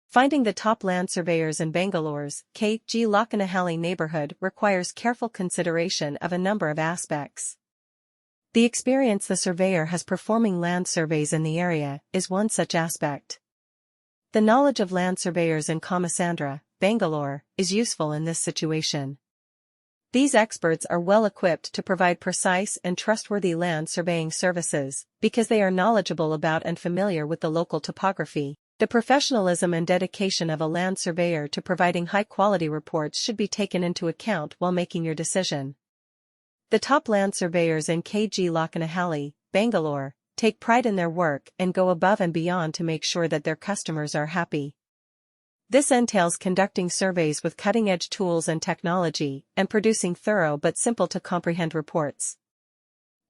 Finding the top land surveyors in Bangalore's K G Lakkenahalli neighborhood requires careful consideration of a number of aspects. The experience the surveyor has performing land surveys in the area is one such aspect. The knowledge of land surveyors in KaMASANDRA, Bangalore, is useful in this situation. These experts are well equipped to provide precise and trustworthy land surveying services because they are knowledgeable about and familiar with the local topography. The professionalism and dedication of a land surveyor to providing high-quality reports should be taken into account while making your decision. The top land surveyors in K G Lakkenahalli, Bangalore, take pride in their work and go above and beyond to make sure that their customers are happy. This entails conducting surveys with cutting-edge tools and technology and producing thorough but simple-to-comprehend reports.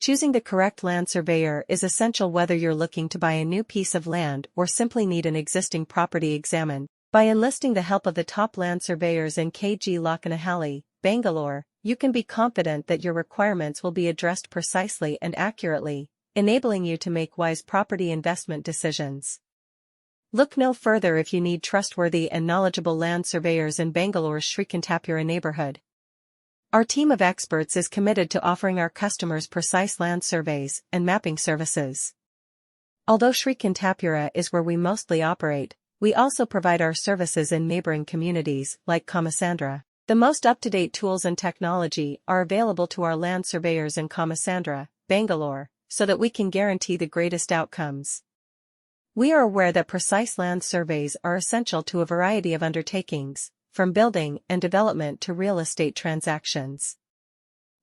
Choosing the correct land surveyor is essential whether you're looking to buy a new piece of land or simply need an existing property examined. By enlisting the help of the top land surveyors in K G Lakkenahalli, Bangalore, you can be confident that your requirements will be addressed precisely and accurately, enabling you to make wise property investment decisions. Look no further if you need trustworthy and knowledgeable land surveyors in Bangalore's Srikantapura neighborhood. Our team of experts is committed to offering our customers precise land surveys and mapping services. Although Srikantapura is where we mostly operate, we also provide our services in neighboring communities like KaMASANDRA. The most up-to-date tools and technology are available to our land surveyors in KaMASANDRA, Bangalore, so that we can guarantee the greatest outcomes. We are aware that precise land surveys are essential to a variety of undertakings, from building and development to real estate transactions.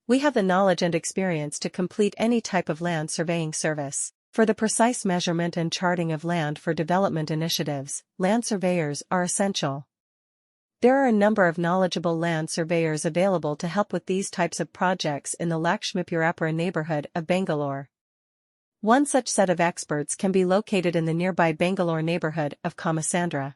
We have the knowledge and experience to complete any type of land surveying service. For the precise measurement and charting of land for development initiatives, land surveyors are essential. There are a number of knowledgeable land surveyors available to help with these types of projects in the Lakshmipurapura neighborhood of Bangalore. One such set of experts can be located in the nearby Bangalore neighborhood of KaMASANDRA.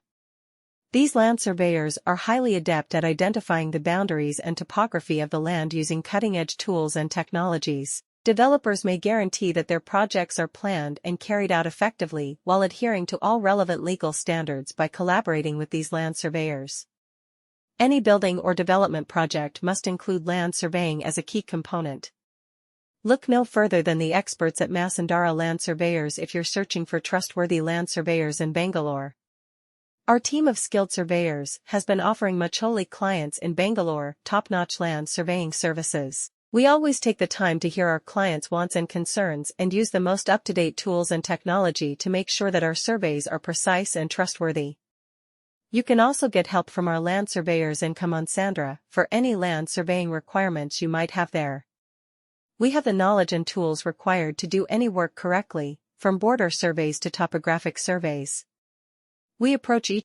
These land surveyors are highly adept at identifying the boundaries and topography of the land using cutting-edge tools and technologies. Developers may guarantee that their projects are planned and carried out effectively while adhering to all relevant legal standards by collaborating with these land surveyors. Any building or development project must include land surveying as a key component. Look no further than the experts at KaMASANDRA Land Surveyors if you're searching for trustworthy land surveyors in Bangalore. Our team of skilled surveyors has been offering Macholi clients in Bangalore top-notch land surveying services. We always take the time to hear our clients' wants and concerns and use the most up-to-date tools and technology to make sure that our surveys are precise and trustworthy. You can also get help from our land surveyors in KaMASANDRA for any land surveying requirements you might have there. We have the knowledge and tools required to do any work correctly, from border surveys to topographic surveys. We approach each